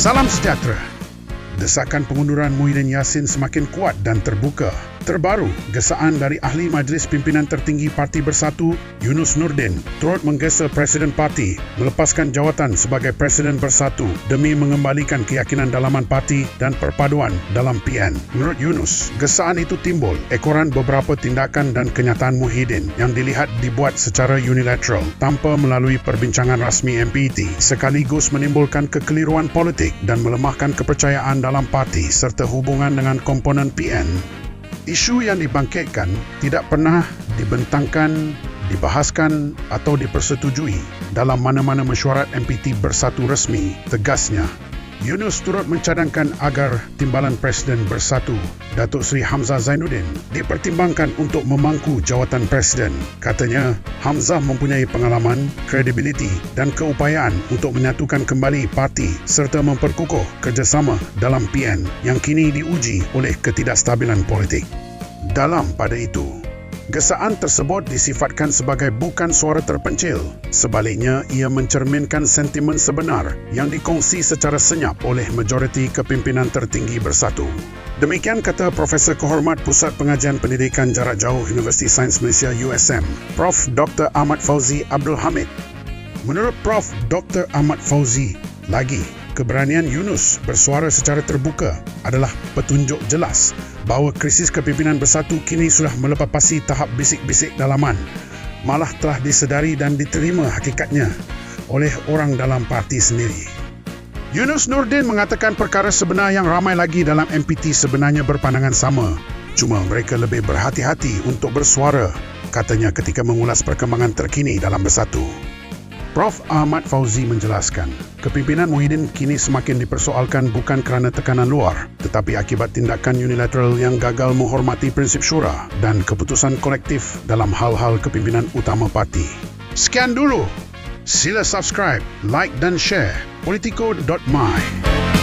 Salam sejahtera. Desakan pengunduran Muhyiddin Yassin semakin kuat dan terbuka. Terbaru, gesaan dari Ahli Majlis Pimpinan Tertinggi Parti Bersatu, Yunus Nordin, turut menggesa Presiden Parti melepaskan jawatan sebagai Presiden Bersatu demi mengembalikan keyakinan dalaman parti dan perpaduan dalam PN. Menurut Yunus, gesaan itu timbul ekoran beberapa tindakan dan kenyataan Muhyiddin yang dilihat dibuat secara unilateral tanpa melalui perbincangan rasmi MPT, sekaligus menimbulkan kekeliruan politik dan melemahkan kepercayaan dalam parti serta hubungan dengan komponen PN. Isu yang dibangkitkan tidak pernah dibentangkan, dibahaskan atau dipersetujui dalam mana-mana mesyuarat MPT Bersatu resmi, tegasnya. Yunus turut mencadangkan agar Timbalan Presiden Bersatu, Datuk Seri Hamzah Zainuddin, dipertimbangkan untuk memangku jawatan Presiden. Katanya, Hamzah mempunyai pengalaman, kredibiliti dan keupayaan untuk menyatukan kembali parti serta memperkukuh kerjasama dalam PN yang kini diuji oleh ketidakstabilan politik. Dalam pada itu, gesaan tersebut disifatkan sebagai bukan suara terpencil. Sebaliknya, ia mencerminkan sentimen sebenar yang dikongsi secara senyap oleh majoriti kepimpinan tertinggi Bersatu. Demikian kata Profesor Kehormat Pusat Pengajian Pendidikan Jarak Jauh Universiti Sains Malaysia USM, Prof. Dr. Ahmad Fauzi Abdul Hamid. Menurut Prof. Dr. Ahmad Fauzi, lagi, keberanian Yunus bersuara secara terbuka adalah petunjuk jelas bahawa krisis kepimpinan Bersatu kini sudah melepasi tahap bisik-bisik dalaman, malah telah disedari dan diterima hakikatnya oleh orang dalam parti sendiri. Yunus Nordin mengatakan perkara sebenar yang ramai lagi dalam MPT sebenarnya berpandangan sama, cuma mereka lebih berhati-hati untuk bersuara, katanya ketika mengulas perkembangan terkini dalam Bersatu. Prof. Ahmad Fauzi menjelaskan, kepimpinan Muhyiddin kini semakin dipersoalkan bukan kerana tekanan luar, tetapi akibat tindakan unilateral yang gagal menghormati prinsip syura dan keputusan kolektif dalam hal-hal kepimpinan utama parti. Sekian dulu. Sila subscribe, like dan share Politico.my.